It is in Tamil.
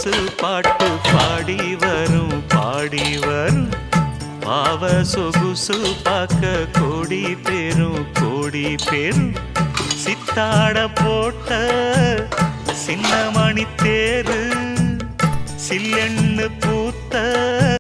சொகுசு பாட்டு பாடி வரும் பாடி வரும் பாவ சொகுசு பார்க்க கோடி பேரும் சித்தாட போட்ட சின்ன மணி தேரு சில்லெண்ணு பூத்த